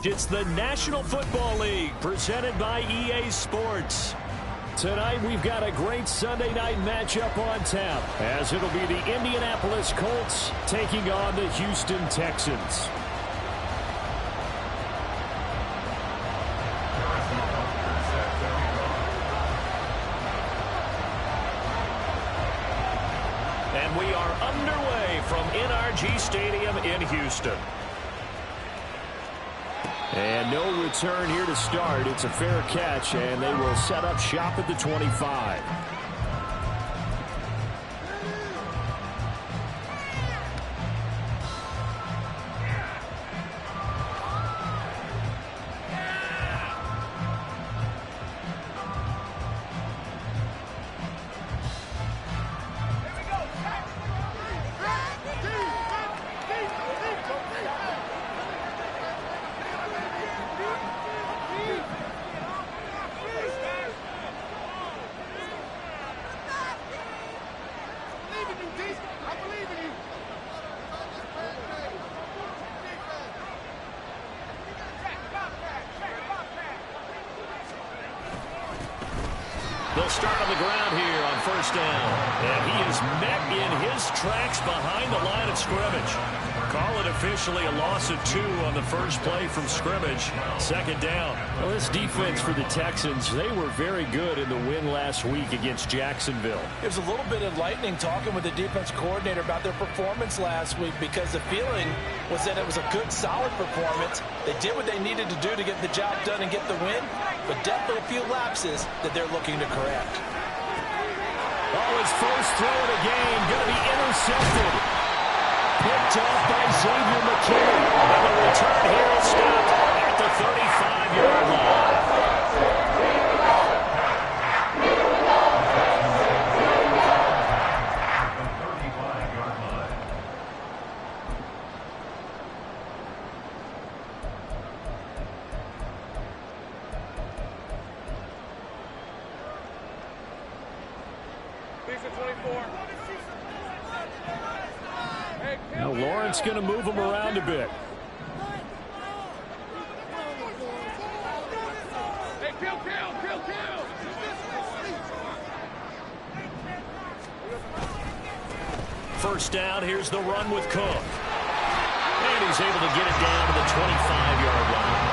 It's the National Football League presented by EA Sports. Tonight we've got a great Sunday night matchup on tap, as it'll be the Indianapolis Colts taking on the Houston Texans. And we are underway from NRG Stadium in Houston. And no return here to start. It's a fair catch, and they will set up shop at the 25. They'll start on the ground here on first down. And he is met in his tracks behind the line of scrimmage. Call it officially a loss of 2 on the first play from scrimmage. Second down. Well, this defense for the Texans, they were very good in the win last week against Jacksonville. It was a little bit enlightening talking with the defense coordinator about their performance last week, because the feeling was that it was a good, solid performance. They did what they needed to do to get the job done and get the win, but definitely a few lapses that they're looking to correct. Oh, his first throw of the game going to be intercepted. Picked off by Xavier McKinney. And the return here is stopped at the 35-yard line. Now Lawrence going to move him around a bit. First down, here's the run with Cook. And he's able to get it down to the 25-yard line.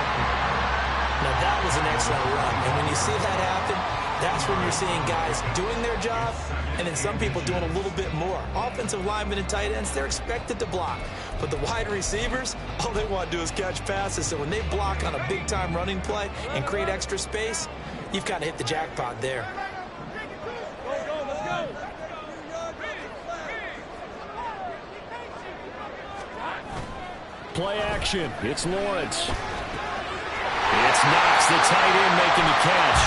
Now that was an excellent run, and when you see that happen, that's when you're seeing guys doing their job and then some people doing a little bit more. Offensive linemen and tight ends, they're expected to block. But the wide receivers, all they want to do is catch passes. So when they block on a big-time running play and create extra space, you've kind of hit the jackpot there. Play action. It's Lawrence. It's Knox, the tight end, making the catch.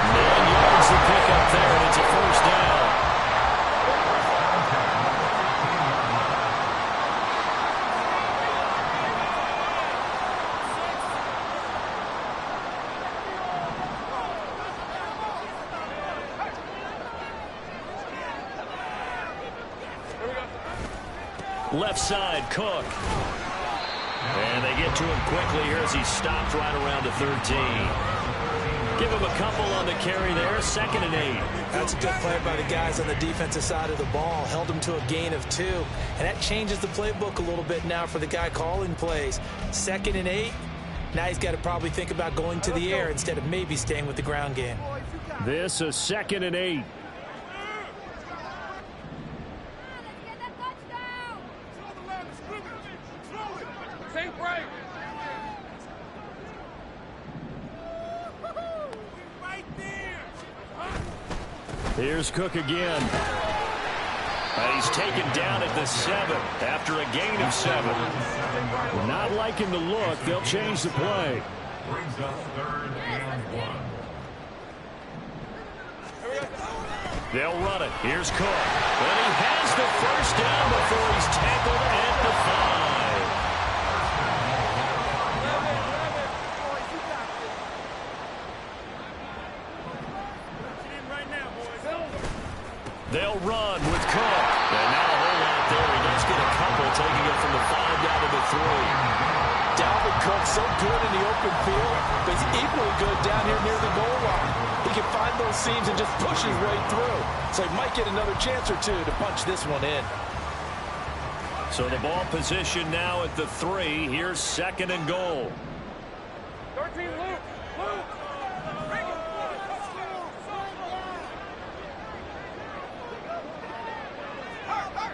9 yards to pick up there, and it's a first down. Left side, Cook. And they get to him quickly here as he stopped right around the 13. Give him a couple on the carry there, 2nd and 8. That's a good play by the guys on the defensive side of the ball. Held him to a gain of 2. And that changes the playbook a little bit now for the guy calling plays. 2nd and 8. Now he's got to probably think about going to the air instead of maybe staying with the ground game. This is 2nd and 8. Here's Cook again. He's taken down at the 7 after a gain of 7. Not liking the look. They'll change the play. Brings up 3rd and 1. They'll run it. Here's Cook. And he has the first down before he's tackled at the 5. They'll run with Cook. And now a whole lot there. He does get a couple, taking it from the 5 down to the 3. Dalvin Cook looks so good in the open field, but he's equally good down here near the goal line. He can find those seams and just push his way through. So he might get another chance or two to punch this one in. So the ball position now at the 3. Here's 2nd and goal. 13, Luke.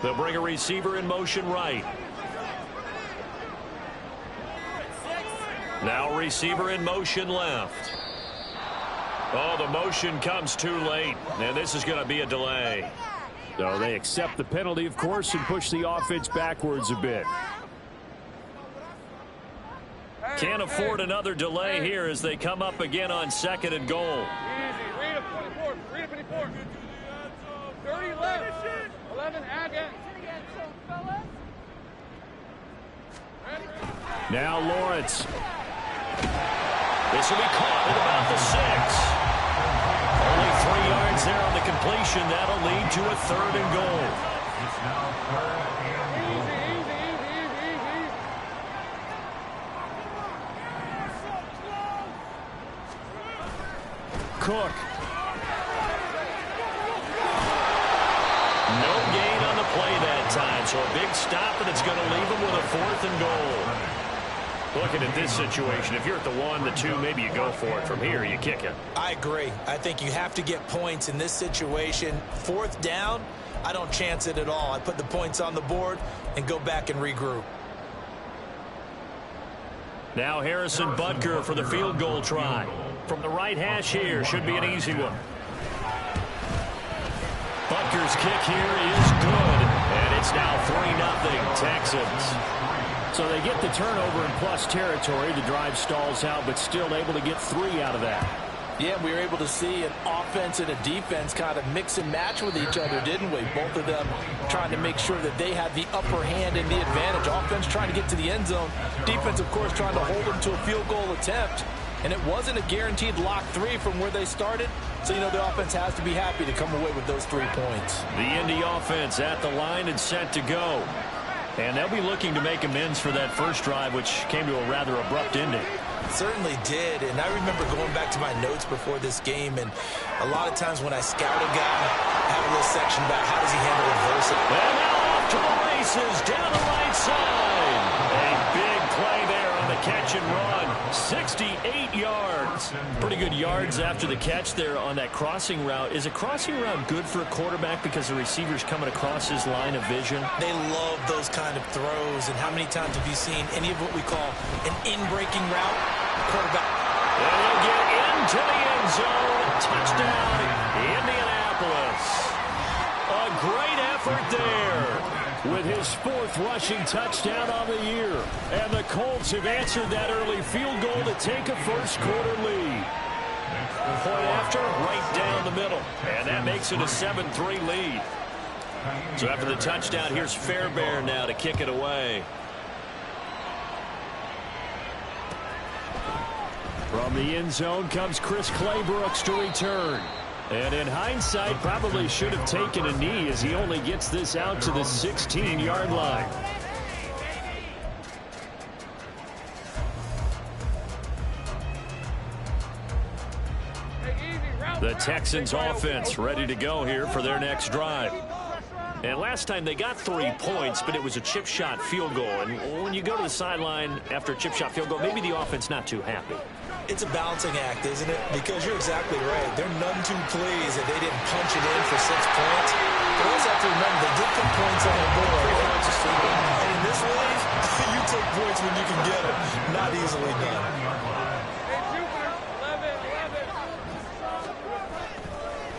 They'll bring a receiver in motion right. Now receiver in motion left. Oh, the motion comes too late, and this is going to be a delay. So they accept the penalty, of course, and push the offense backwards a bit. Can't afford another delay here as they come up again on 2nd and goal. Easy. Read it, 24. Read it, 24. 30 left. 11, again. Now Lawrence. This will be caught at about the 6. Only 3 yards there on the completion. That'll lead to a 3rd and goal. It's now 3rd and Cook. No gain on the play that time, so a big stop, and it's going to leave them with a 4th and goal. Looking at this situation, if you're at the 1, the 2, maybe you go for it. From here, you kick it. I agree. I think you have to get points in this situation. 4th down, I don't chance it at all. I put the points on the board and go back and regroup. Now Harrison Butker for the field goal try. From the right hash here, should be an easy one. Butker's kick here is good, and it's now 3-0 Texans. So they get the turnover in plus territory. The drive stalls out, but still able to get 3 out of that. Yeah, we were able to see an offense and a defense kind of mix and match with each other, didn't we? Both of them trying to make sure that they had the upper hand and the advantage. Offense trying to get to the end zone. Defense, of course, trying to hold them to a field goal attempt. And it wasn't a guaranteed lock 3 from where they started. So, you know, the offense has to be happy to come away with those 3 points. The Indy offense at the line and set to go. And they'll be looking to make amends for that first drive, which came to a rather abrupt ending. Certainly did, and I remember going back to my notes before this game, and a lot of times when I scout a guy, I have a little section about how does he handle adversity. And now off to the races, down the right side. A big play there on the catch and run. 68 yards. Pretty good yards after the catch there on that crossing route. Is a crossing route good for a quarterback because the receiver's coming across his line of vision? They love those kind of throws, and how many times have you seen any of what we call an in-breaking route? Quarterback. And he'll get into the end zone. Touchdown, Indianapolis. A great effort there with his 4th rushing touchdown on the year. And the Colts have answered that early field goal to take a first-quarter lead. Point after, right down the middle. And that makes it a 7-3 lead. So after the touchdown, here's Fairbairn now to kick it away. From the end zone comes Chris Claybrooks to return. And in hindsight, probably should have taken a knee as he only gets this out to the 16-yard line. The Texans offense ready to go here for their next drive. And last time they got 3 points, but it was a chip shot field goal. And when you go to the sideline after a chip shot field goal, maybe the offense not too happy. It's a balancing act, isn't it? Because you're exactly right. They're none too pleased that they didn't punch it in for 6 points. But also have to remember, they did put points on the board. And in this league, you take points when you can get them. Not easily done.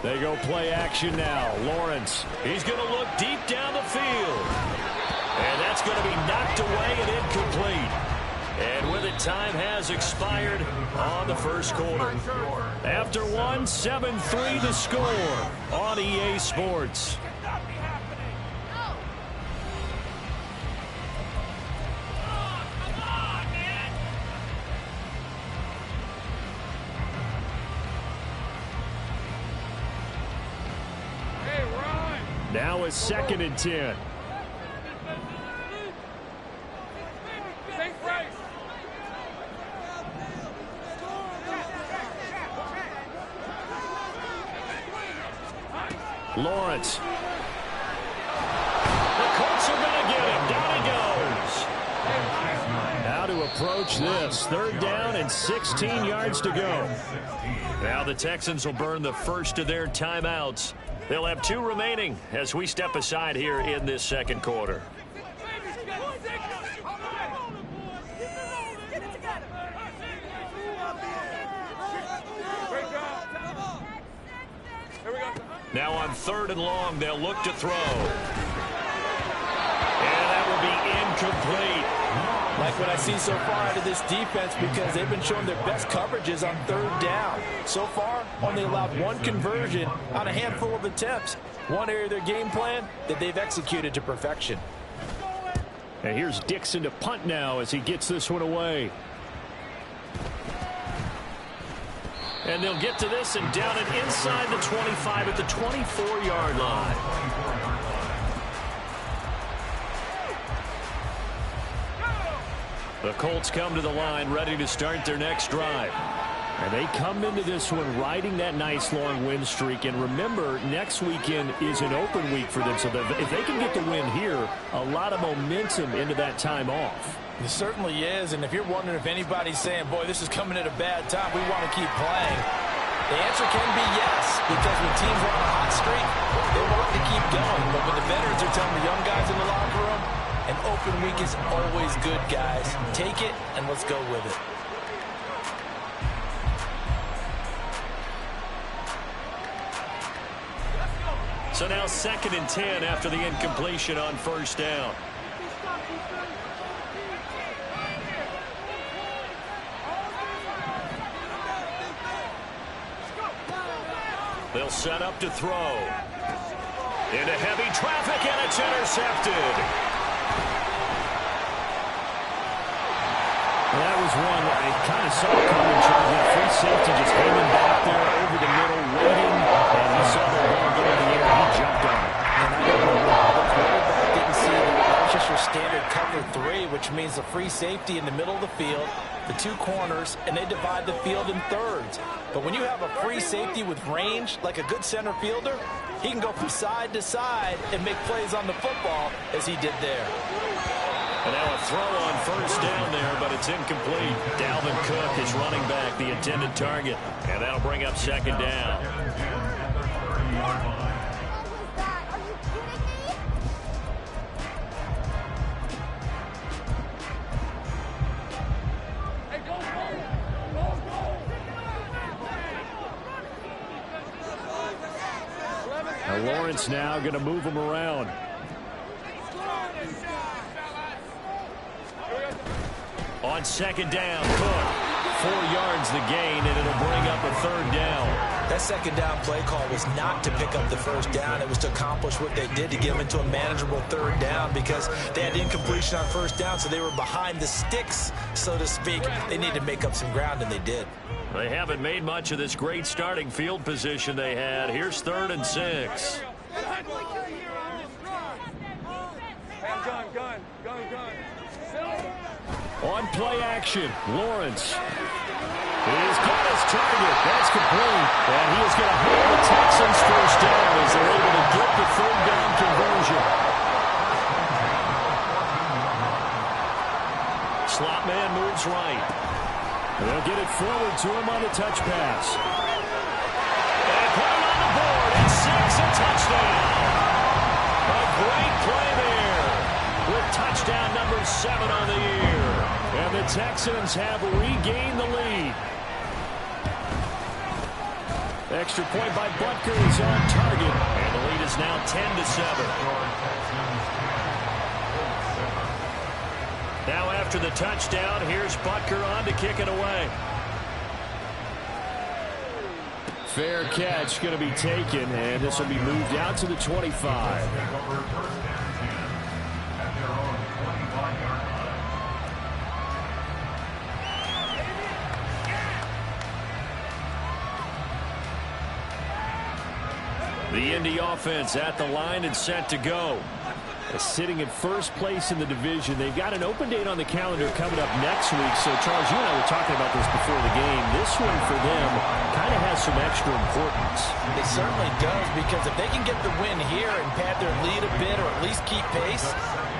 They go play action now. Lawrence, he's going to look deep down the field. And that's going to be knocked away and incomplete. And with it, time has expired on the first quarter. After one, 7-3 the score on EA Sports. Now it's 2nd and 10. Lawrence. The Colts are going to get him. Down he goes. How to approach this. 3rd down and 16 yards to go. Now the Texans will burn the first of their timeouts. They'll have 2 remaining as we step aside here in this 2nd quarter. Now on 3rd and long, they'll look to throw. And that will be incomplete. Like what I see so far out of this defense, because they've been showing their best coverages on 3rd down. So far, only allowed 1 conversion on a handful of attempts. One area of their game plan that they've executed to perfection. And here's Dixon to punt now as he gets this one away. And they'll get to this and down it inside the 25 at the 24-yard line. The Colts come to the line ready to start their next drive. And they come into this one riding that nice long win streak. And remember, next weekend is an open week for them. So if they can get the win here, a lot of momentum into that time off. It certainly is, and if you're wondering if anybody's saying, boy, this is coming at a bad time, we want to keep playing, the answer can be yes, because when teams are on a hot streak, they want to keep going. But when the veterans are telling the young guys in the locker room, an open week is always good, guys. Take it, and let's go with it. So now 2nd and 10 after the incompletion on 1st down. They'll set up to throw. Into heavy traffic, and it's intercepted. Well, that was one I kind of saw coming, Charlie. Free safety just hanging back there over the middle, waiting. And he saw the ball go in the air. He jumped on it. And I don't know why the quarterback didn't see that. That was just your standard cover 3, which means the free safety in the middle of the field, the 2 corners, and they divide the field in thirds. But when you have a free safety with range, like a good center fielder, he can go from side to side and make plays on the football as he did there. And now a throw on 1st down there, but it's incomplete. Dalvin Cook is running back the intended target, and that'll bring up 2nd down. Lawrence now going to move him around. On 2nd down, Cook. 4 yards the gain, and it'll bring up a 3rd down. That 2nd down play call was not to pick up the 1st down. It was to accomplish what they did, to get them into a manageable 3rd down, because they had incompletion on 1st down, so they were behind the sticks, so to speak. They needed to make up some ground, and they did. They haven't made much of this great starting field position they had. Here's 3rd and 6. On play action, Lawrence. He's got his target. That's complete. And he is going to hold the Texans 1st down as they're able to get the 3rd down conversion. Slot man moves right. They'll get it forward to him on the touch pass. And put him on the board. It's 6, a touchdown. A great play there with touchdown number 7 on the year. And the Texans have regained the lead. Extra point by Butker is on target. And the lead is now 10-7. Now after the touchdown, here's Butker on to kick it away. Fair catch going to be taken, and this will be moved out to the 25. The Indy offense at the line and set to go. Sitting in first place in the division. They've got an open date on the calendar coming up next week. So, Charles, you and I were talking about this before the game. This one for them kind of has some extra importance. It certainly does, because if they can get the win here and pad their lead a bit or at least keep pace,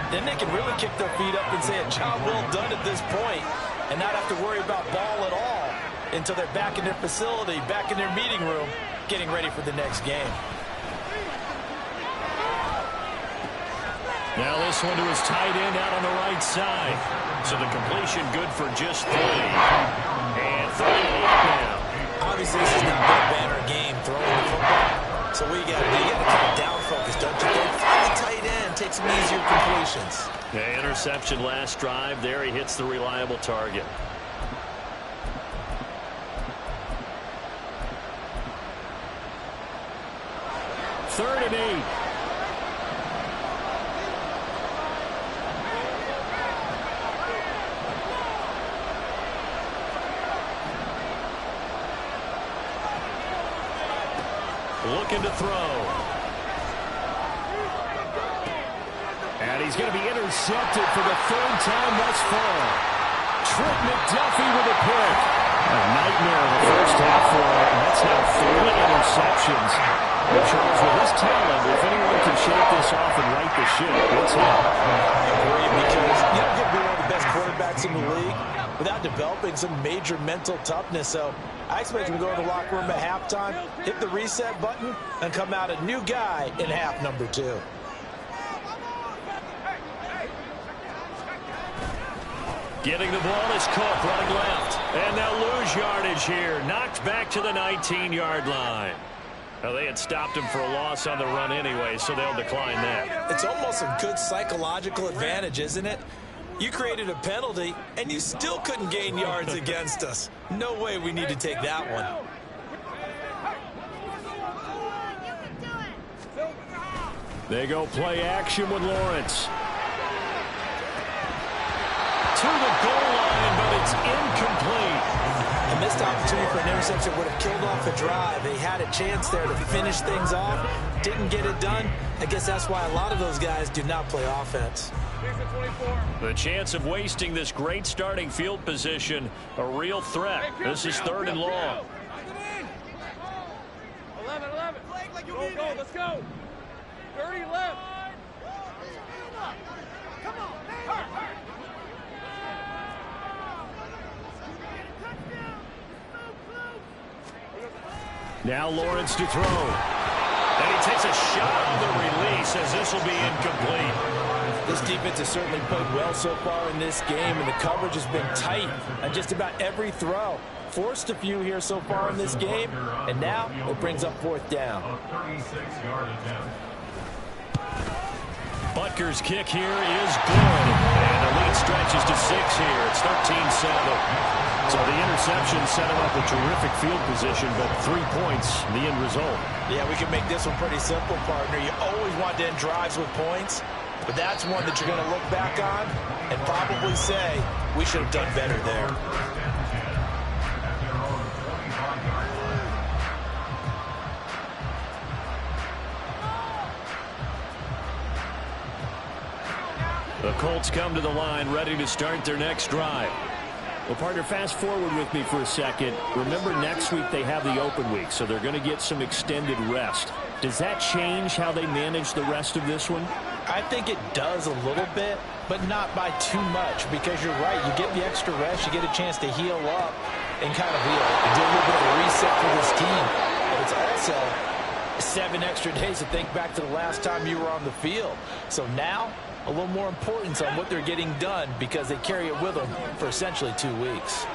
then they can really kick their feet up and say a job well done at this point and not have to worry about ball at all until they're back in their facility, back in their meeting room, getting ready for the next game. Now this one to his tight end out on the right side. So the completion good for just 3. And 38 now. Obviously, this is not a banner game throwing the football. So you got to kind of down focus, don't you think? Find the tight end, take some easier completions. Yeah, interception last drive. There he hits the reliable target. Third and 8. Looking to throw. And he's going to be intercepted for the 3rd time thus far. Trent McDuffie with a pick. A nightmare in the first half for him. That's now 3 interceptions. And Charles, with his talent, if anyone can shake this off and right the ship, it's him. I agree, because you don't get one of the best quarterbacks in the league without developing some major mental toughness. So I expect him to go to the locker room at halftime, hit the reset button, and come out a new guy in half number 2. Getting the ball is Cook running left. And they'll lose yardage here. Knocked back to the 19-yard line. Well, they had stopped him for a loss on the run anyway, so they'll decline that. It's almost a good psychological advantage, isn't it? You created a penalty, and you still couldn't gain yards against us. No way we need to take that one. They go play action with Lawrence. To the goal line, but it's incomplete. A missed opportunity for an interception would have killed off the drive. They had a chance there to finish things off. Didn't get it done. I guess that's why a lot of those guys do not play offense. The chance of wasting this great starting field position, a real threat. This is 3rd and long. 11. Go, let's go. 30 left. Come on, hurry. Now Lawrence to throw. And he takes a shot on the release as this will be incomplete. This defense has certainly played well so far in this game, and the coverage has been tight on just about every throw. Forced a few here so far in this game, and now it brings up 4th down. Butker's kick here is good. And the lead stretches to 6 here. It's 13-7. So the interception set him up a terrific field position, but 3 points, the end result. Yeah, we can make this one pretty simple, partner. You always want to end drives with points, but that's one that you're going to look back on and probably say, we should have done better there. The Colts come to the line, ready to start their next drive. Well, partner, fast forward with me for a second. Remember, next week they have the open week, so they're going to get some extended rest. Does that change how they manage the rest of this one? I think it does a little bit, but not by too much, because you're right. You get the extra rest, you get a chance to heal up and kind of do a little bit of a reset for this team. But it's also 7 extra days to think back to the last time you were on the field. So now, a little more importance on what they're getting done, because they carry it with them for essentially 2 weeks.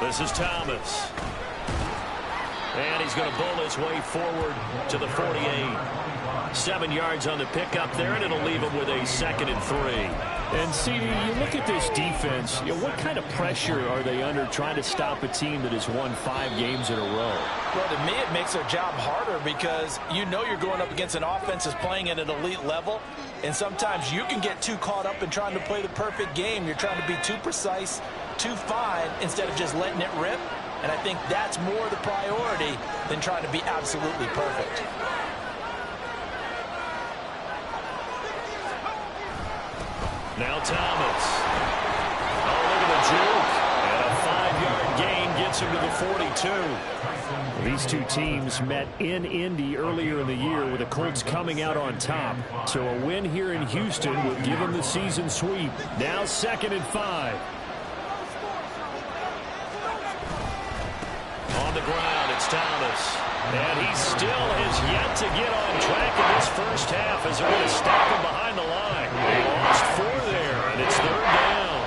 This is Thomas. And he's going to bowl his way forward to the 48. 7 yards on the pickup there, and it'll leave him with a 2nd and 3. And see, you look at this defense, what kind of pressure are they under trying to stop a team that has won 5 games in a row? Well, to me, it makes their job harder, because you know you're going up against an offense that's playing at an elite level, and sometimes you can get too caught up in trying to play the perfect game. You're trying to be too precise, too fine instead of just letting it rip. And I think that's more the priority than trying to be absolutely perfect. Now Thomas. Oh, look at the juke. And a 5-yard gain gets him to the 42. These two teams met in Indy earlier in the year with the Colts coming out on top. So a win here in Houston would give them the season sweep. Now 2nd and 5. On the ground, it's Thomas. And he still has yet to get on track in this first half as they're going to stop him behind the line. They lost 4 there, and it's 3rd down.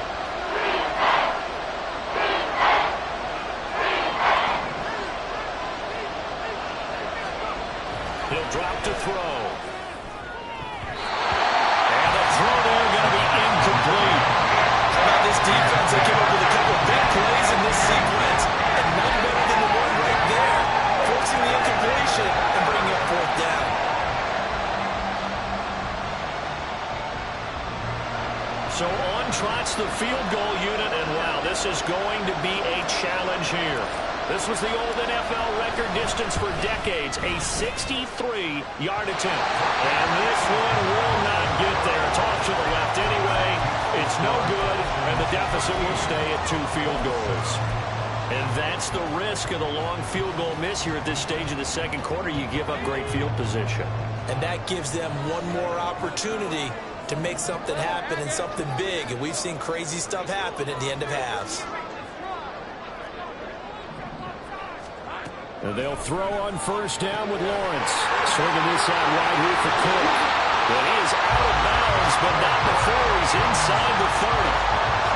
He'll drop to throw. And the throw there going to be incomplete. How about this defense? They came up with a couple big plays in this sequence, and none better than the one right there, forcing the incompletion and bringing up 4th down. So on trots the field goal unit, and wow, this is going to be a challenge here. This was the old NFL record distance for decades, a 63-yard attempt. And this one will not get there. It's off to the left anyway. It's no good, and the deficit will stay at 2 field goals. And that's the risk of the long field goal miss here at this stage of the second quarter. You give up great field position. And that gives them one more opportunity to make something happen and something big. And we've seen crazy stuff happen at the end of halves. And they'll throw on 1st down with Lawrence. Swinging this out wide here for Cook. But he is out of bounds, but not before he's inside the 30.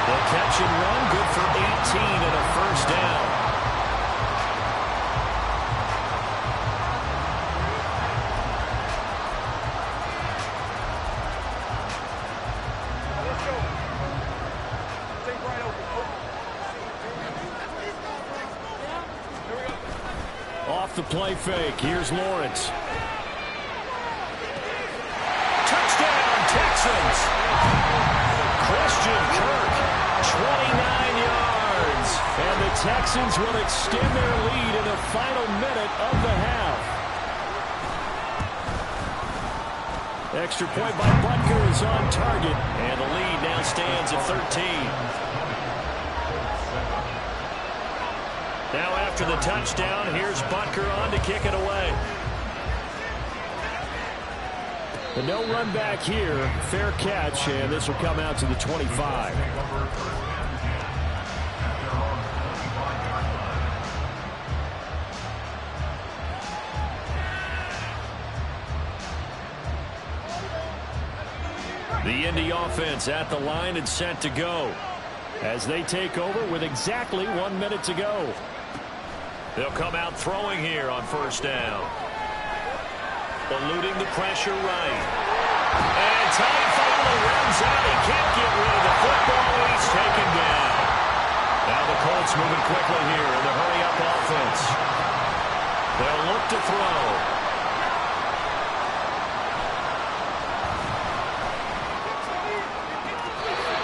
The catch and run, good for 18 and a 1st down. Off the play fake, here's Lawrence. Touchdown, Texans! Christian Kirk, 29 yards. And the Texans will extend their lead in the final minute of the half. Extra point by Butker is on target. And the lead now stands at 13. Now after the touchdown, here's Butker on to kick it away. But no run back here. Fair catch, and this will come out to the 25. The Indy offense at the line and set to go as they take over with exactly 1 minute to go. They'll come out throwing here on 1st down. Eluding the pressure right. And Ty finally runs out. He can't get rid of the football. He's taken down. Now the Colts moving quickly here in the hurry-up offense. They'll look to throw.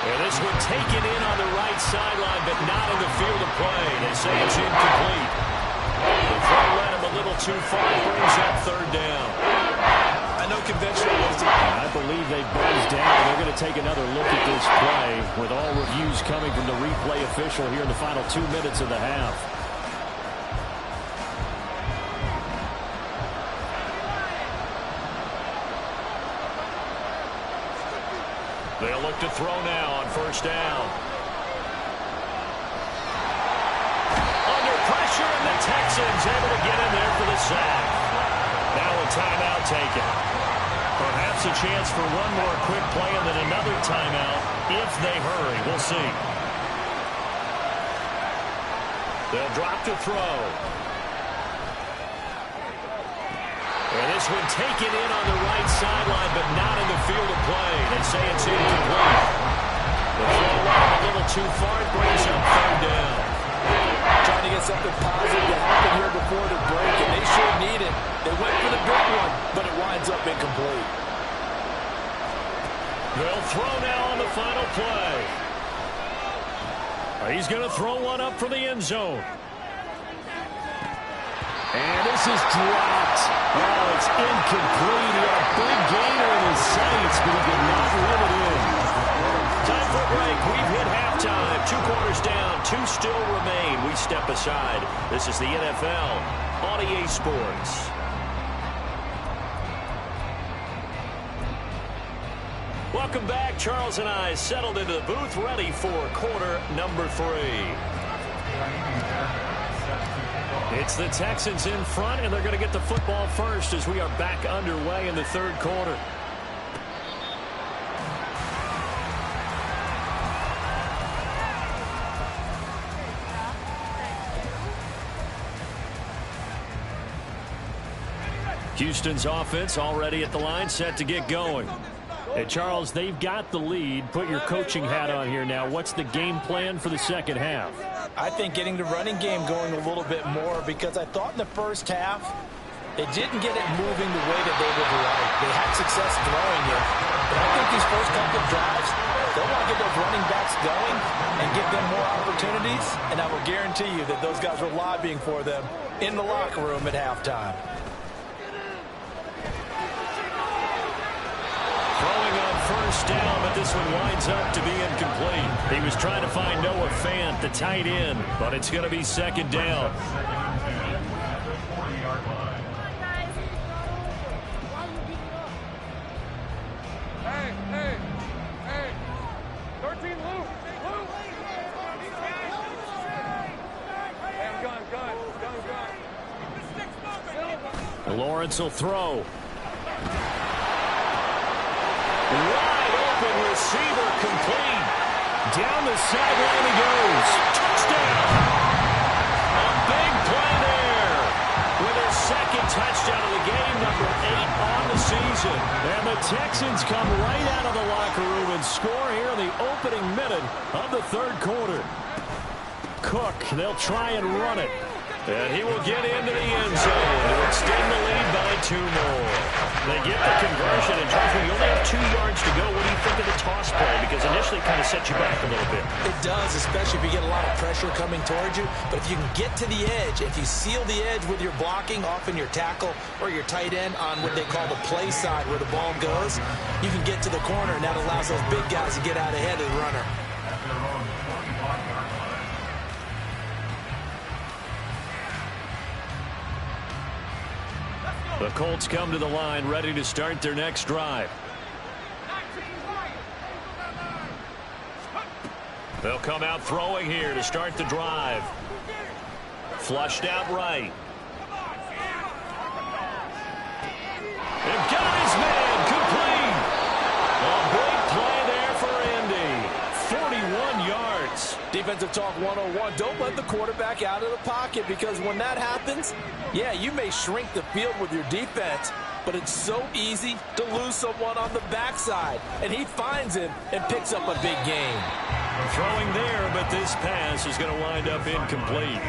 And this one taken in on the right sideline, but not in the field of play. They say it's incomplete. The throw led him a little too far, brings up 3rd down. I know conventional wisdom. I believe they buzzed down. They're going to take another look at this play with all reviews coming from the replay official here in the final 2 minutes of the half. They'll look to throw now on 1st down. Pressure, and the Texans able to get in there for the sack. Now a timeout taken. Perhaps a chance for one more quick play and then another timeout if they hurry. We'll see. They'll drop to throw. And this one taken in on the right sideline, but not in the field of play. They say it's incomplete. The throw line a little too far. It brings up 3rd down. Trying to get something positive to happen here before the break, and they sure need it. They went for the big one, but it winds up incomplete. They'll throw now on the final play. He's going to throw one up for the end zone. And this is dropped. Oh, it's incomplete. He had a big gainer in his sights, but he could not run it in. Time for a break. We've hit halftime. 2 quarters down. 2 still remain. We step aside. This is the NFL on EA Sports. Welcome back. Charles and I settled into the booth, ready for quarter number 3. It's the Texans in front, and they're going to get the football first as we are back underway in the 3rd quarter. Houston's offense already at the line, set to get going. Hey, Charles, they've got the lead. Put your coaching hat on here now. What's the game plan for the second half? I think getting the running game going a little bit more, because I thought in the first half they didn't get it moving the way that they would like. They had success throwing it, but I think these first couple of drives, they'll want to get those running backs going and give them more opportunities, and I will guarantee you that those guys were lobbying for them in the locker room at halftime. Throwing on first down, but this one winds up to be incomplete. He was trying to find Noah Fant, the tight end, but it's going to be 2nd down. Hey. 13 Luke. Hey, I'm gun. Lawrence will throw. Wide open receiver, complete. Down the sideline he goes. Touchdown. A big play there with their 2nd touchdown of the game, number 8 on the season. And the Texans come right out of the locker room and score here in the opening minute of the 3rd quarter. Cook, they'll try and run it. And he will get into the end zone to extend the lead by 2 more. They get the conversion, and Charles, when you only have 2 yards to go, what do you think of the toss play? Because initially it kind of sets you back a little bit. It does, especially if you get a lot of pressure coming towards you. But if you can get to the edge, if you seal the edge with your blocking, often your tackle or your tight end on what they call the play side where the ball goes, you can get to the corner, and that allows those big guys to get out ahead of the runner. The Colts come to the line, ready to start their next drive. They'll come out throwing here to start the drive. Flushed out right. They've got his man, complete. A big play there for Indy. 41 yards. Defensive talk 101. Don't let the quarterback out of the pocket, because when that happens, yeah, you may shrink the field with your defense, but it's so easy to lose someone on the backside. And he finds him and picks up a big gain. Throwing there, but this pass is going to wind up incomplete.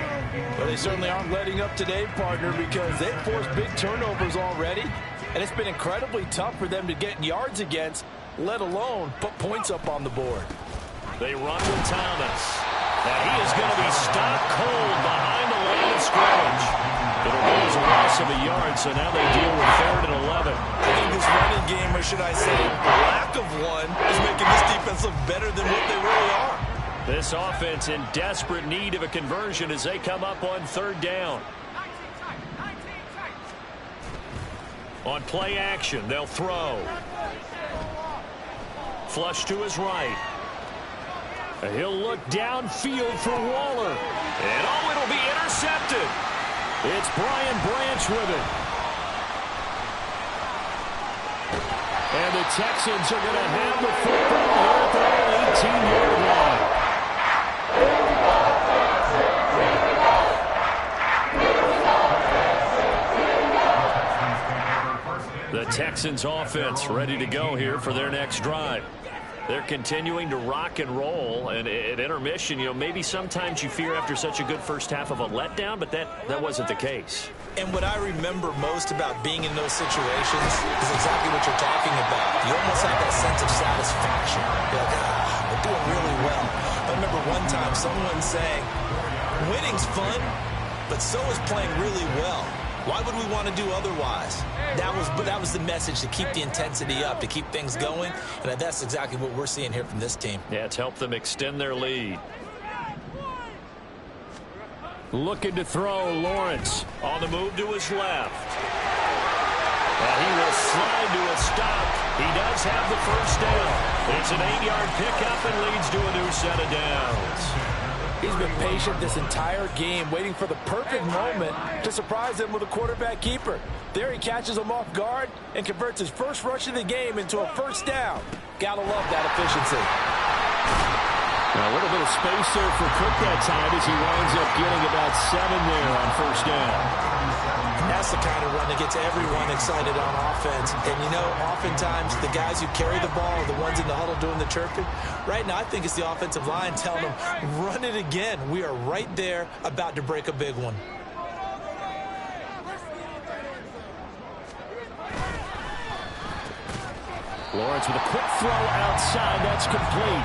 Well, they certainly aren't letting up today, partner, because they've forced big turnovers already, and it's been incredibly tough for them to get yards against, let alone put points up on the board. They run with Thomas. And he is going to be stopped cold behind the line of scrimmage. It'll go as a loss of a yard, so now they deal with 3rd and 11. I think this running game, or should I say lack of one, is making this defense look better than what they really are. This offense in desperate need of a conversion as they come up on 3rd down. On play action, they'll throw. Flush to his right. He'll look downfield for Waller. And oh, it'll be intercepted. It's Brian Branch with it. And the Texans are going to have the football at their 18-yard line. The Texans offense ready to go here for their next drive. They're continuing to rock and roll, and at intermission, you know, maybe sometimes you fear after such a good first half of a letdown, but that wasn't the case. And what I remember most about being in those situations is exactly what you're talking about. You almost have that sense of satisfaction. You're like, we're doing really well. I remember remember one time someone saying, winning's fun, but so is playing really well. Why would we want to do otherwise? That was the message, to keep the intensity up, to keep things going, and that's exactly what we're seeing here from this team. Yeah, it's helped them extend their lead. Looking to throw, Lawrence on the move to his left. And he will slide to a stop. He does have the first down. It's an 8-yard pickup and leads to a new set of downs. He's been patient this entire game, waiting for the perfect moment to surprise them with a quarterback keeper. There he catches him off guard and converts his first rush of the game into a first down. Gotta love that efficiency. Now, a little bit of space there for Cook that time as he winds up getting about 7 there on first down. That's the kind of run that gets everyone excited on offense. And, you know, oftentimes the guys who carry the ball are the ones in the huddle doing the chirping. Right now, I think it's the offensive line telling them, run it again. We are right there about to break a big one. Lawrence with a quick throw outside. That's complete.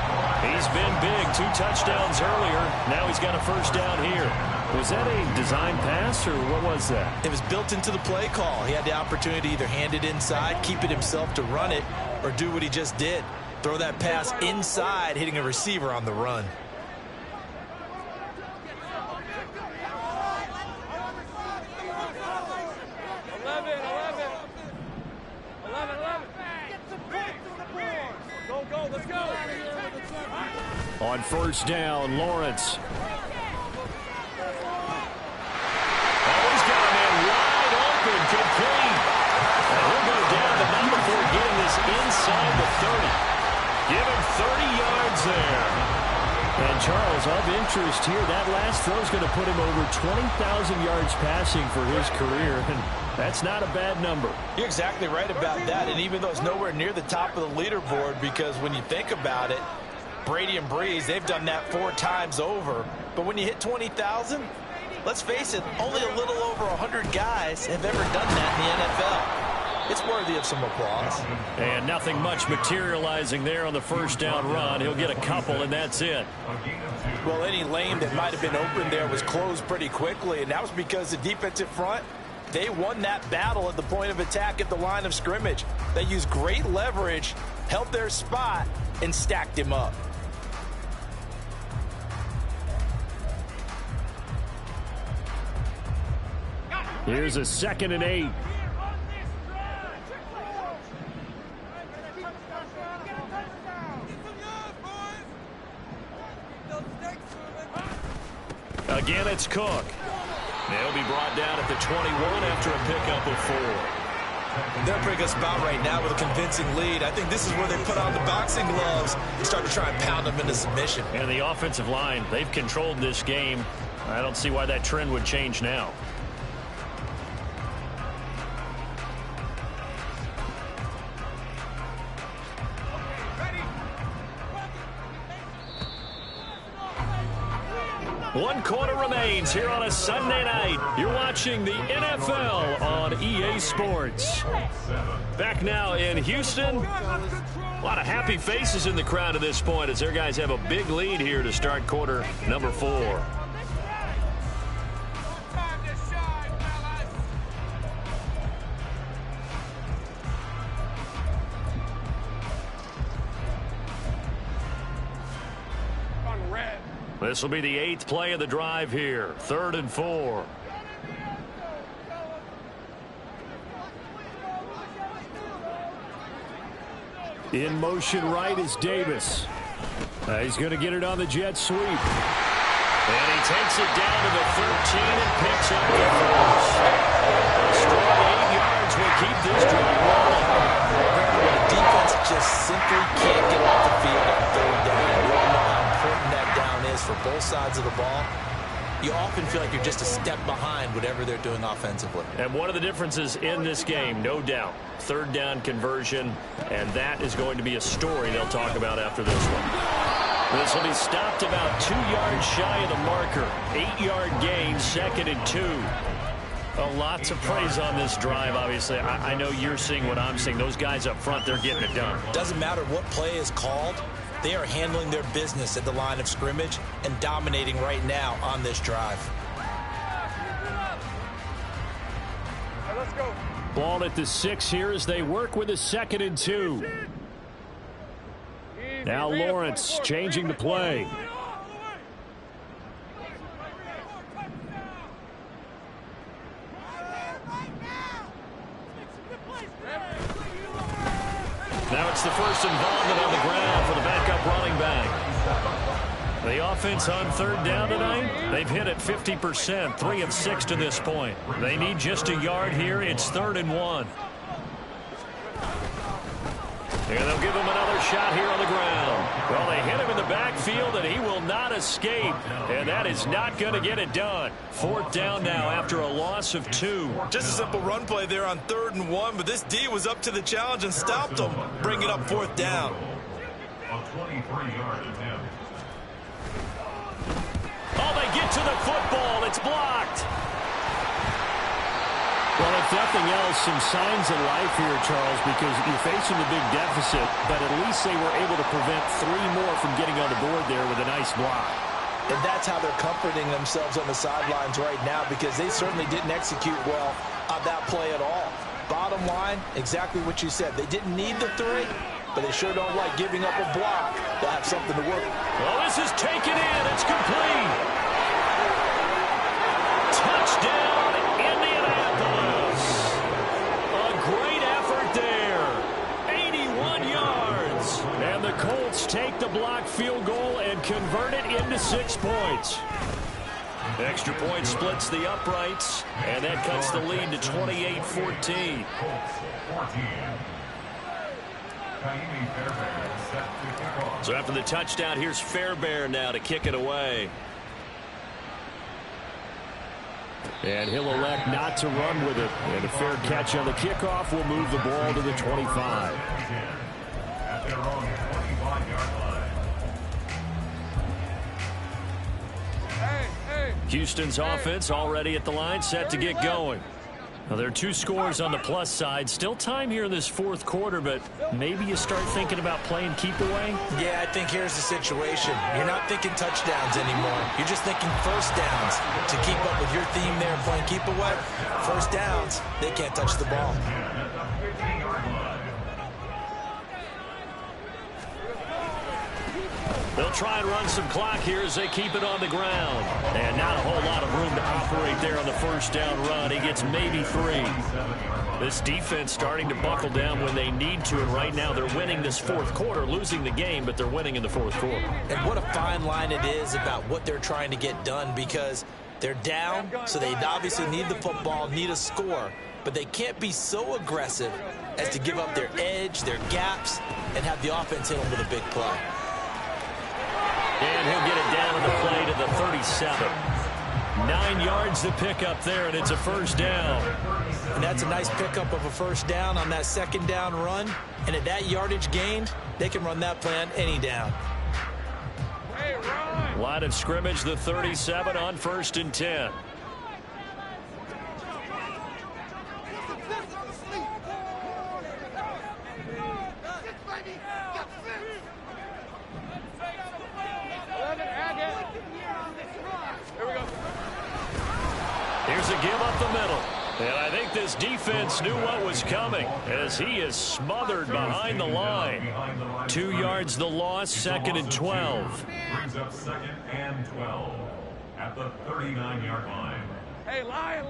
He's been big. 2 touchdowns earlier. Now he's got a first down here. Was that a design pass, or what was that? It was built into the play call. He had the opportunity to either hand it inside, keep it himself to run it, or do what he just did. Throw that pass inside, hitting a receiver on the run. On first down, Lawrence. He's got a man wide open, complete. And he'll go down the number before getting this inside the 30. Give him 30 yards there. And Charles, of interest here, that last throw is going to put him over 20,000 yards passing for his career. And that's not a bad number. You're exactly right about that. And even though it's nowhere near the top of the leaderboard, because when you think about it, Brady and Breeze, they've done that 4 times over. But when you hit 20,000, let's face it, only a little over 100 guys have ever done that in the NFL. It's worthy of some applause. And nothing much materializing there on the first down run. He'll get a couple, and that's it. Well, any lane that might have been open there was closed pretty quickly, and that was because the defensive front, they won that battle at the point of attack at the line of scrimmage. They used great leverage, held their spot, and stacked him up. Here's a 2nd and 8. Again, it's Cook. They'll be brought down at the 21 after a pickup of 4. They're a pretty good spot right now with a convincing lead. I think this is where they put on the boxing gloves and start to try and pound them into submission. And the offensive line, they've controlled this game. I don't see why that trend would change now. One quarter remains here on a Sunday night. You're watching the NFL on EA Sports. Back now in Houston. A lot of happy faces in the crowd at this point as their guys have a big lead here to start quarter number 4. This will be the 8th play of the drive here. 3rd and 4. In motion right is Davis. He's going to get it on the jet sweep. And he takes it down to the 13 and picks up the first. A strong 8 yards will keep this drive rolling. The defense just simply can't get off the field on 3rd down. We all know how important that down is for both sides of the ball. You often feel like you're just a step behind whatever they're doing offensively. And one of the differences in this game, no doubt, 3rd down conversion, and that is going to be a story they'll talk about after this one. This will be stopped about 2 yards shy of the marker. 8-yard gain, 2nd and 2. Lots of praise on this drive, obviously. I know you're seeing what I'm seeing. Those guys up front, they're getting it done. Doesn't matter what play is called. They are handling their business at the line of scrimmage and dominating right now on this drive. Let's go. Ball at the 6 here as they work with a 2nd and 2. Now Lawrence changing the play. Now it's the first involvement on the ground for the backup running back. The offense on 3rd down tonight, they've hit it 50%, 3 of 6 to this point. They need just a yard here. It's 3rd and 1. And they'll give him another shot here on the ground. Well, they hit him in the backfield, and he will not escape. And that is not going to get it done. 4th down now after a loss of 2. Just a simple run play there on 3rd and 1, but this D was up to the challenge and stopped him, bringing up 4th down. A 23-yard attempt. Oh, they get to the football. It's blocked. Well, if nothing else, some signs of life here, Charles, because you're facing a big deficit, but at least they were able to prevent 3 more from getting on the board there with a nice block. And that's how they're comforting themselves on the sidelines right now, because they certainly didn't execute well on that play at all. Bottom line, exactly what you said. They didn't need the 3, but they sure don't like giving up a block. They'll have something to work with. Well, this is taken in. It's complete. Touchdown, Indianapolis. A great effort there. 81 yards. And the Colts take the block field goal and convert it into 6 points. Extra point splits the uprights, and that cuts the lead to 28-14. So after the touchdown, here's Fairbairn now to kick it away. And he'll elect not to run with it. And a fair catch on the kickoff will move the ball to the 25. At their own 25-yard line. Houston's offense already at the line, set to get going. Now, there are 2 scores on the plus side. Still time here in this 4th quarter, but maybe you start thinking about playing keep away? Yeah, I think here's the situation. You're not thinking touchdowns anymore. You're just thinking first downs. To keep up with your theme there, playing keep away, first downs, they can't touch the ball. They'll try and run some clock here as they keep it on the ground. And not a whole lot of room to operate there on the first down run. He gets maybe 3. This defense starting to buckle down when they need to, and right now they're winning this 4th quarter, losing the game, but they're winning in the 4th quarter. And what a fine line it is about what they're trying to get done, because they're down, so they obviously need the football, need a score, but they can't be so aggressive as to give up their edge, their gaps, and have the offense hit them with a big play. And he'll get it down on the play to the 37. 9 yards to pick up there, and it's a first down. And that's a nice pickup of a first down on that 2nd down run. And at that yardage gained, they can run that play on any down. Line of scrimmage, the 37 on 1st and 10. Here's a give up the middle. And I think this defense knew what was coming as he is smothered behind the line. 2 yards the loss, 2nd and 12. Brings up 2nd and 12 at the 39-yard line. Hey, Lion!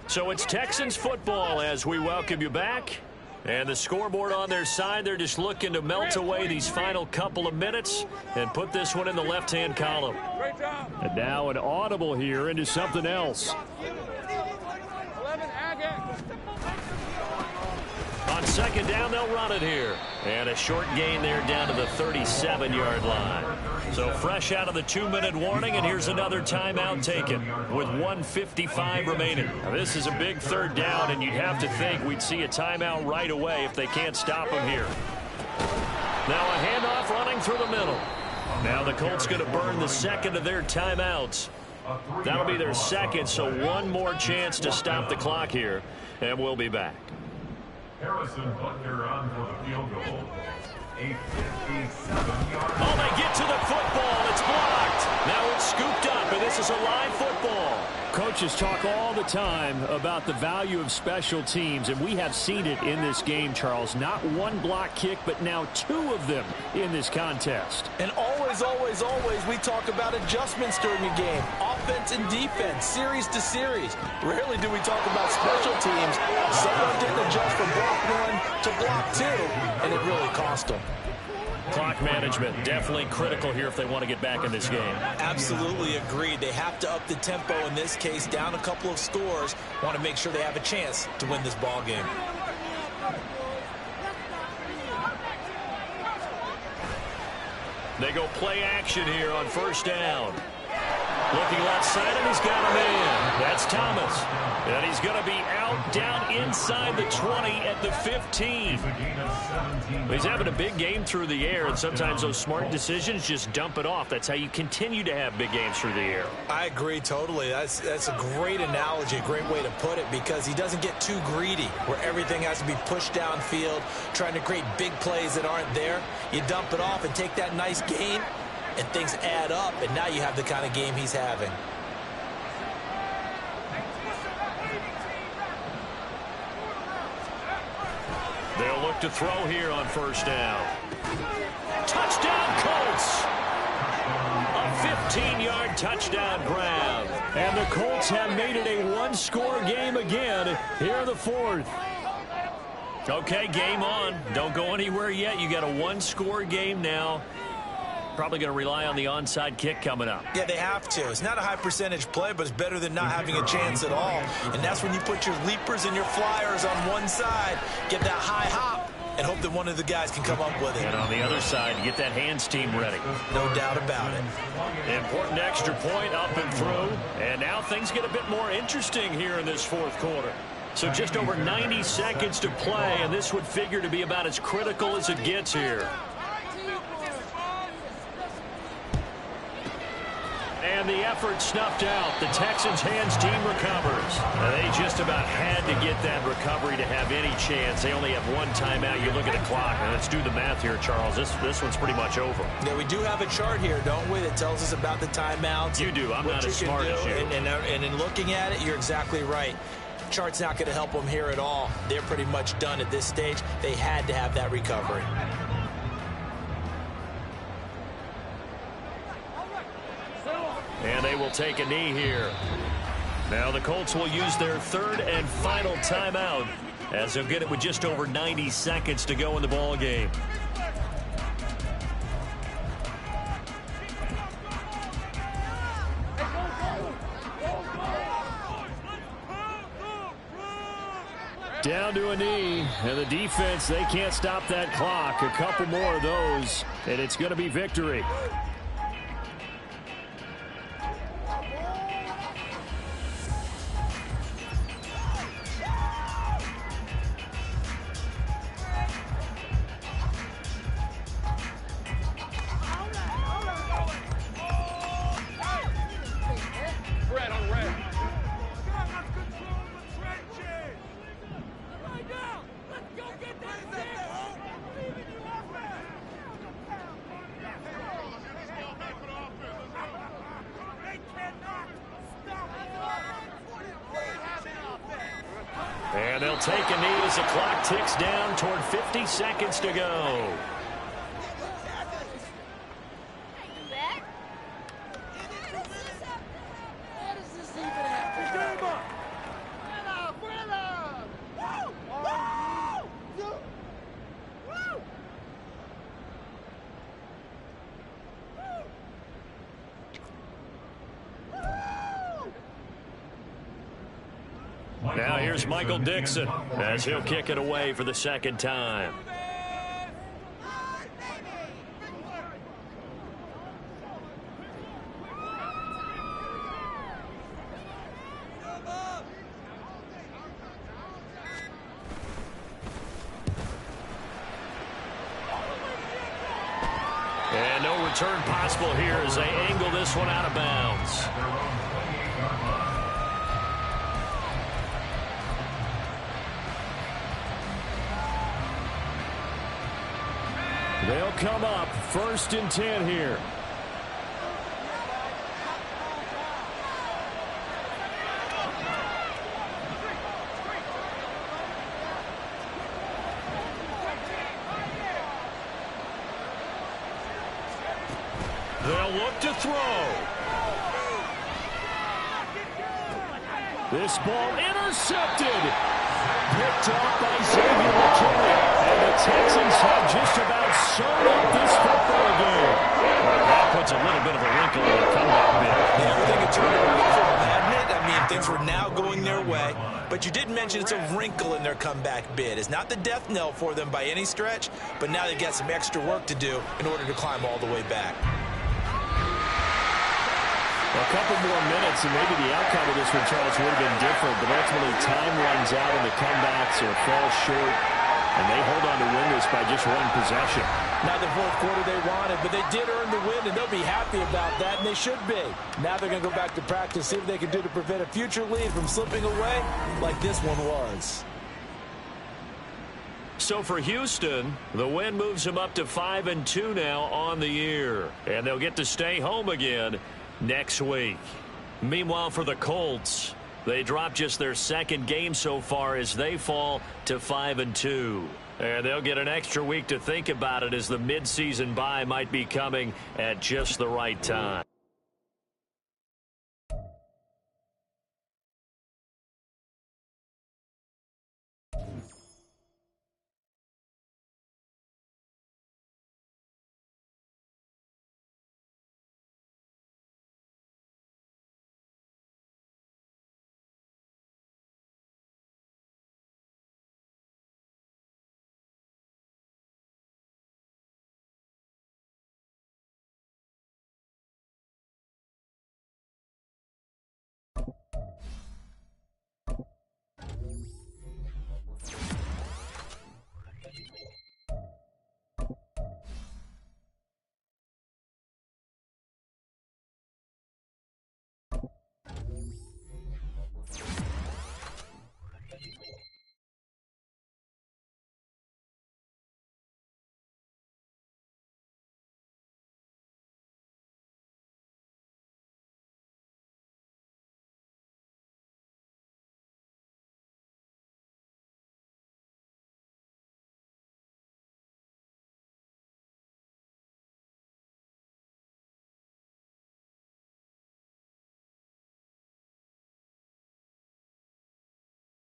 So it's Texans football as we welcome you back. And the scoreboard on their side, they're just looking to melt away these final couple of minutes and put this one in the left-hand column. And now an audible here into something else. 11 Agate. On 2nd down, they'll run it here. And a short gain there down to the 37-yard line. So fresh out of the 2-minute warning, and here's another timeout taken with 1:55 remaining. Now, this is a big 3rd down, and you'd have to think we'd see a timeout right away if they can't stop him here. Now a handoff running through the middle. Now the Colts going to burn the 2nd of their timeouts. That'll be their second, so one more chance to stop the clock here, and we'll be back. Harrison Butker on for the field goal. A 57-yard. Oh, they get to the football. It's blocked. Now it's scooped up, and this is a live football. Coaches talk all the time about the value of special teams, and we have seen it in this game, Charles. Not one block kick, but now two of them in this contest. And always, always, always, we talk about adjustments during a game. Offense and defense, series to series. Rarely do we talk about special teams. Someone didn't adjust from block one to block two, and it really cost them. Clock management definitely critical here if they want to get back in this game. Absolutely agreed. They have to up the tempo in this case, down a couple of scores. Want to make sure they have a chance to win this ball game. They go play action here on first down. Looking left side, and he's got him in. That's Thomas. And he's going to be out down inside the 20 at the 15. He's having a big game through the air, and sometimes those smart decisions just dump it off. That's how you continue to have big games through the air. I agree totally. That's a great analogy, a great way to put it, because he doesn't get too greedy where everything has to be pushed downfield, trying to create big plays that aren't there. You dump it off and take that nice gain, and things add up, and now you have the kind of game he's having. They'll look to throw here on first down. Touchdown, Colts! A 15-yard touchdown grab. And the Colts have made it a one-score game again here in the fourth. Okay, game on. Don't go anywhere yet. You got a one-score game now. Probably going to rely on the onside kick coming up. Yeah, they have to. It's not a high percentage play, but it's better than not having a chance at all. And that's when you put your leapers and your flyers on one side, get that high hop, and hope that one of the guys can come up with it. And on the other side, get that hands team ready. No doubt about it. Important extra point up and through. And now things get a bit more interesting here in this fourth quarter. So just over 90 seconds to play, and this would figure to be about as critical as it gets here. And the effort snuffed out. The Texans' hands team recovers. They just about had to get that recovery to have any chance. They only have one timeout. You look at the clock, and let's do the math here, Charles. This one's pretty much over. Yeah, we do have a chart here, don't we, that tells us about the timeouts. You do. I'm not as smart as you. And in looking at it, you're exactly right. Chart's not going to help them here at all. They're pretty much done at this stage. They had to have that recovery. And they will take a knee here. Now the Colts will use their third and final timeout as they'll get it with just over 90 seconds to go in the ball game. Down to a knee, and the defense, they can't stop that clock. A couple more of those, and it's going to be victory. And they'll take a knee as the clock ticks down toward 50 seconds to go. Now here's Michael Dixon as he'll kick it away for the second time. And no return possible here as they angle this one out of bounds. They'll come up 1st and 10 here. They'll look to throw. This ball intercepted. Picked off by Xavier McKinney. And the Texans have just about sewn up this football game. That puts a little bit of a wrinkle in the comeback bid. Everything had turned around for them, hadn't it? I mean, things were now going their way. But you did mention it's a wrinkle in their comeback bid. It's not the death knell for them by any stretch, but now they've got some extra work to do in order to climb all the way back. A couple more minutes, and maybe the outcome of this one, Charles, would have been different. But ultimately, time runs out in the comebacks or falls short, and they hold on to win this by just one possession. Not the fourth quarter they wanted, but they did earn the win, and they'll be happy about that, and they should be. Now they're going to go back to practice, see what they can do to prevent a future lead from slipping away like this one was. So for Houston, the win moves them up to 5-2 now on the year, and they'll get to stay home again next week. Meanwhile, for the Colts, they dropped just their 2nd game so far as they fall to 5-2. And they'll get an extra week to think about it as the midseason bye might be coming at just the right time.